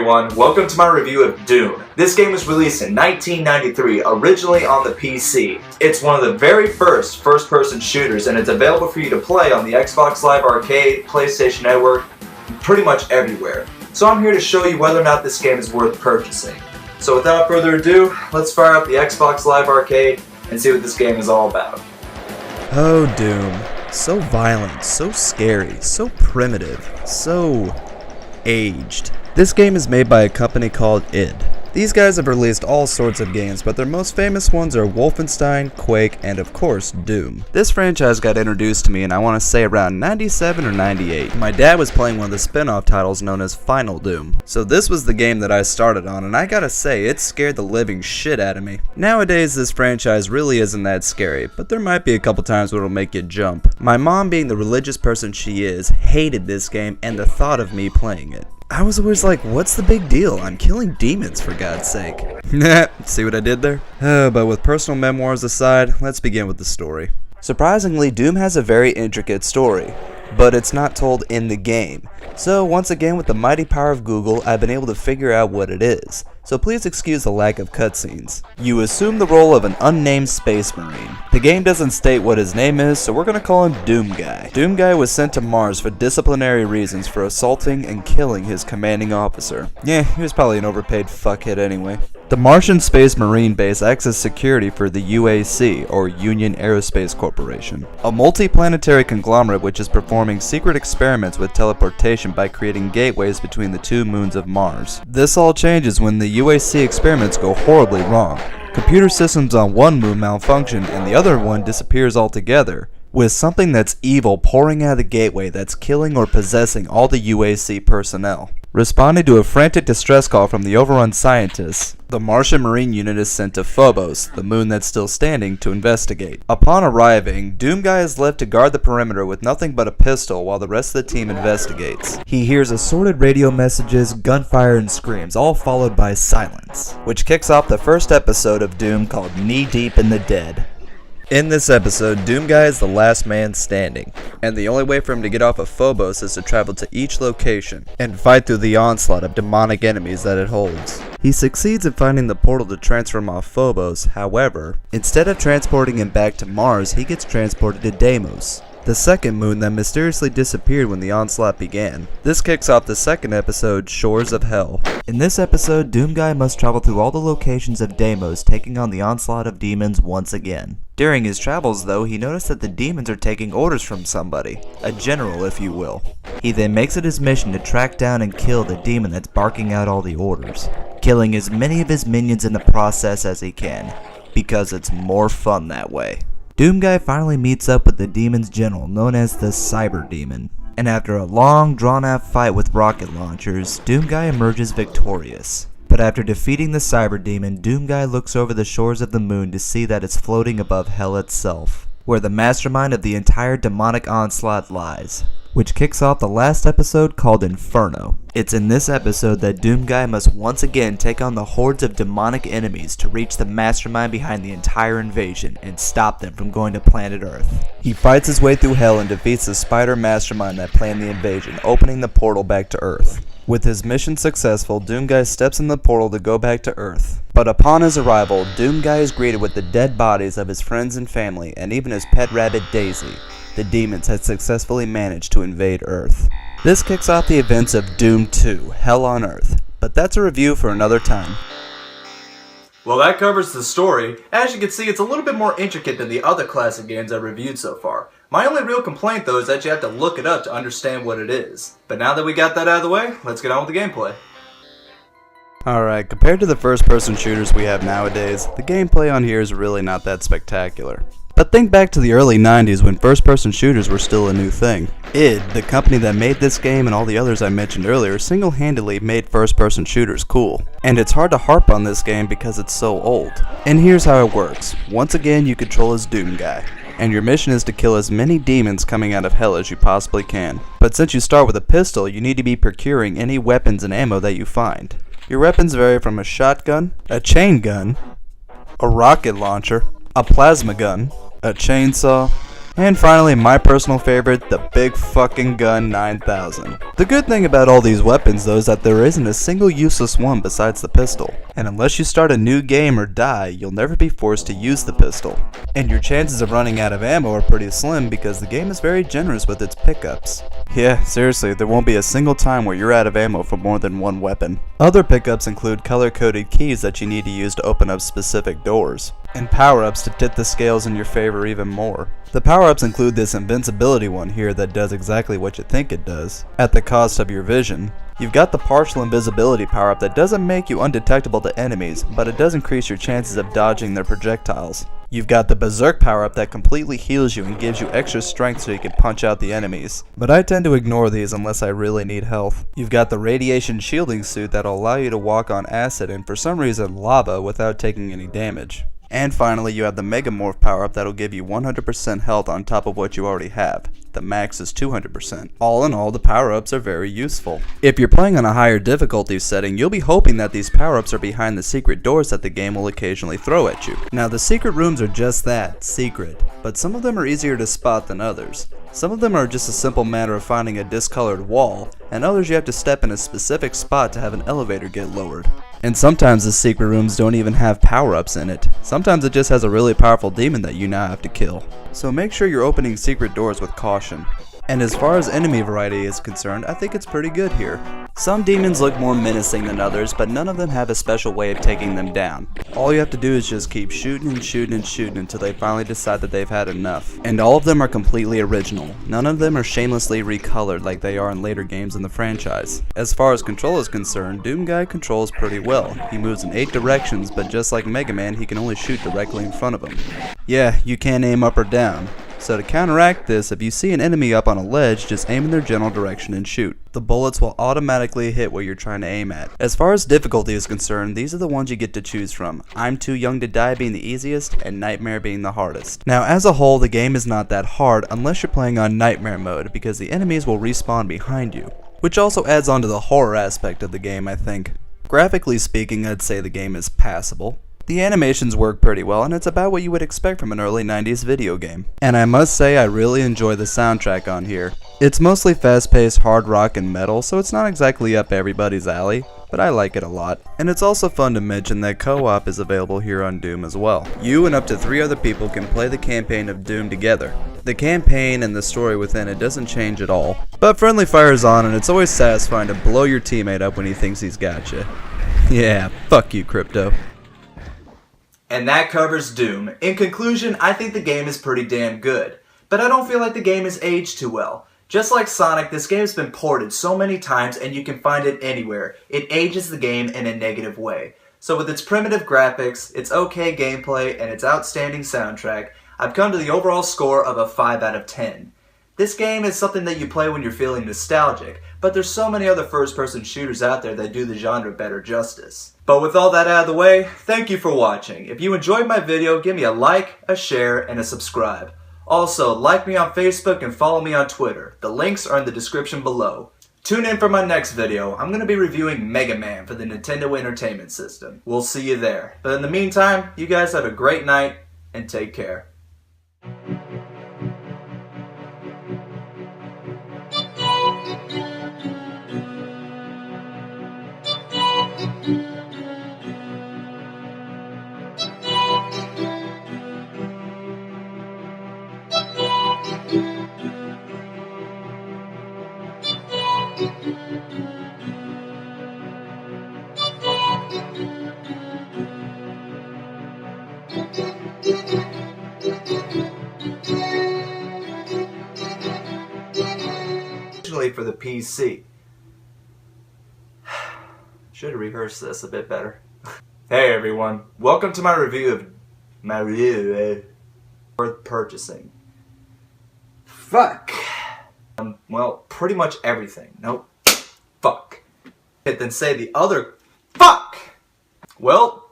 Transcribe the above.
everyone, welcome to my review of Doom. This game was released in 1993, originally on the PC. It's one of the very first-person shooters, and it's available for you to play on the Xbox Live Arcade, PlayStation Network, pretty much everywhere. So I'm here to show you whether or not this game is worth purchasing. So without further ado, let's fire up the Xbox Live Arcade and see what this game is all about. Oh, Doom. So violent, so scary, so primitive, so aged. This game is made by a company called id. These guys have released all sorts of games, but their most famous ones are Wolfenstein, Quake, and of course, Doom. This franchise got introduced to me in I want to say around 97 or 98. My dad was playing one of the spin-off titles known as Final Doom. So this was the game that I started on, and I gotta say, it scared the living shit out of me. Nowadays, this franchise really isn't that scary, but there might be a couple times where it'll make you jump. My mom, being the religious person she is, hated this game and the thought of me playing it. I was always like, what's the big deal? I'm killing demons, for God's sake. See what I did there? But with personal memoirs aside, let's begin with the story. Surprisingly, Doom has a very intricate story, but it's not told in the game. So once again, with the mighty power of Google, I've been able to figure out what it is. So please excuse the lack of cutscenes. You assume the role of an unnamed space marine. The game doesn't state what his name is, so we're gonna call him Doom Guy. Doom Guy was sent to Mars for disciplinary reasons for assaulting and killing his commanding officer. Yeah, he was probably an overpaid fuckhead anyway. The Martian Space Marine Base acts as security for the UAC, or Union Aerospace Corporation, a multi-planetary conglomerate which is performing secret experiments with teleportation by creating gateways between the two moons of Mars. This all changes when the UAC experiments go horribly wrong. Computer systems on one moon malfunction and the other one disappears altogether, with something that's evil pouring out of the gateway that's killing or possessing all the UAC personnel. Responding to a frantic distress call from the overrun scientists, the Martian Marine unit is sent to Phobos, the moon that's still standing, to investigate. Upon arriving, Doom Guy is left to guard the perimeter with nothing but a pistol while the rest of the team investigates. He hears assorted radio messages, gunfire, and screams, all followed by silence, which kicks off the first episode of Doom called Knee Deep in the Dead. In this episode, Doom Guy is the last man standing, and the only way for him to get off of Phobos is to travel to each location and fight through the onslaught of demonic enemies that it holds. He succeeds in finding the portal to transfer him off Phobos. However, instead of transporting him back to Mars, he gets transported to Deimos, the second moon that mysteriously disappeared when the onslaught began. This kicks off the second episode, Shores of Hell. In this episode, Doom Guy must travel through all the locations of Deimos, taking on the onslaught of demons once again. During his travels, though, he noticed that the demons are taking orders from somebody, a general if you will. He then makes it his mission to track down and kill the demon that's barking out all the orders, killing as many of his minions in the process as he can, because it's more fun that way. Doom Guy finally meets up with the demon's general, known as the Cyber Demon, and after a long, drawn-out fight with rocket launchers, Doom Guy emerges victorious. But after defeating the Cyber Demon, Doom Guy looks over the shores of the moon to see that it's floating above Hell itself, where the mastermind of the entire demonic onslaught lies, which kicks off the last episode called Inferno. It's in this episode that Doom Guy must once again take on the hordes of demonic enemies to reach the mastermind behind the entire invasion and stop them from going to planet Earth. He fights his way through Hell and defeats the spider mastermind that planned the invasion, opening the portal back to Earth. With his mission successful, Doom Guy steps in the portal to go back to Earth. But upon his arrival, Doom Guy is greeted with the dead bodies of his friends and family, and even his pet rabbit Daisy. The demons had successfully managed to invade Earth. This kicks off the events of Doom 2, Hell on Earth, but that's a review for another time. Well, that covers the story. As you can see, it's a little bit more intricate than the other classic games I've reviewed so far. My only real complaint, though, is that you have to look it up to understand what it is. But now that we got that out of the way, let's get on with the gameplay. Alright, compared to the first-person shooters we have nowadays, the gameplay on here is really not that spectacular. But think back to the early 90s when first-person shooters were still a new thing. id, the company that made this game and all the others I mentioned earlier, single-handedly made first-person shooters cool. And it's hard to harp on this game because it's so old. And here's how it works. Once again, you control as Doom Guy, and your mission is to kill as many demons coming out of hell as you possibly can. But since you start with a pistol, you need to be procuring any weapons and ammo that you find. Your weapons vary from a shotgun, a chain gun, a rocket launcher, a plasma gun, a chainsaw, And finally, my personal favorite, the Big Fucking Gun 9000. The good thing about all these weapons though is that there isn't a single useless one besides the pistol. And unless you start a new game or die, you'll never be forced to use the pistol. And your chances of running out of ammo are pretty slim because the game is very generous with its pickups. Yeah, seriously, there won't be a single time where you're out of ammo for more than one weapon. Other pickups include color-coded keys that you need to use to open up specific doors, and power-ups to tip the scales in your favor even more. The power-ups include this invincibility one here that does exactly what you think it does, at the cost of your vision. You've got the partial invisibility power-up that doesn't make you undetectable to enemies, but it does increase your chances of dodging their projectiles. You've got the Berserk power-up that completely heals you and gives you extra strength so you can punch out the enemies, but I tend to ignore these unless I really need health. You've got the radiation shielding suit that'll allow you to walk on acid and for some reason lava without taking any damage. And finally, you have the Megamorph power-up that'll give you 100% health on top of what you already have. The max is 200%. All in all, the power-ups are very useful. If you're playing on a higher difficulty setting, you'll be hoping that these power-ups are behind the secret doors that the game will occasionally throw at you. Now, the secret rooms are just that, secret, but some of them are easier to spot than others. Some of them are just a simple matter of finding a discolored wall, and others you have to step in a specific spot to have an elevator get lowered. And sometimes the secret rooms don't even have power-ups in it. Sometimes it just has a really powerful demon that you now have to kill. So make sure you're opening secret doors with caution. And as far as enemy variety is concerned, I think it's pretty good here. Some demons look more menacing than others, but none of them have a special way of taking them down. All you have to do is just keep shooting and shooting and shooting until they finally decide that they've had enough. And all of them are completely original. None of them are shamelessly recolored like they are in later games in the franchise. As far as control is concerned, Doom Guy controls pretty well. He moves in 8 directions, but just like Mega Man, he can only shoot directly in front of him. Yeah, you can't aim up or down. So to counteract this, if you see an enemy up on a ledge, just aim in their general direction and shoot. The bullets will automatically hit what you're trying to aim at. As far as difficulty is concerned, these are the ones you get to choose from. I'm Too Young to Die being the easiest, and Nightmare being the hardest. Now as a whole, the game is not that hard unless you're playing on Nightmare mode, because the enemies will respawn behind you, which also adds on to the horror aspect of the game, I think. Graphically speaking, I'd say the game is passable. The animations work pretty well, and it's about what you would expect from an early 90s video game. And I must say I really enjoy the soundtrack on here. It's mostly fast-paced hard rock and metal, so it's not exactly up everybody's alley, but I like it a lot. And it's also fun to mention that co-op is available here on Doom as well. You and up to 3 other people can play the campaign of Doom together. The campaign and the story within it doesn't change at all, but friendly fire is on, and it's always satisfying to blow your teammate up when he thinks he's got you. Yeah, fuck you, Crypto. And that covers Doom. In conclusion, I think the game is pretty damn good, but I don't feel like the game is aged too well. Just like Sonic, this game has been ported so many times and you can find it anywhere. It ages the game in a negative way. So with its primitive graphics, its okay gameplay, and its outstanding soundtrack, I've come to the overall score of a 5 out of 10. This game is something that you play when you're feeling nostalgic, but there's so many other first-person shooters out there that do the genre better justice. But with all that out of the way, thank you for watching. If you enjoyed my video, give me a like, a share, and a subscribe. Also, like me on Facebook and follow me on Twitter. The links are in the description below. Tune in for my next video. I'm going to be reviewing Mega Man for the Nintendo Entertainment System. We'll see you there. But in the meantime, you guys have a great night, and take care. Originally for the PC. Should have rehearsed this a bit better. Hey everyone, welcome to my review of worth purchasing. Fuck. Well, pretty much everything. Nope. Fuck. Then say the other fuck. Well,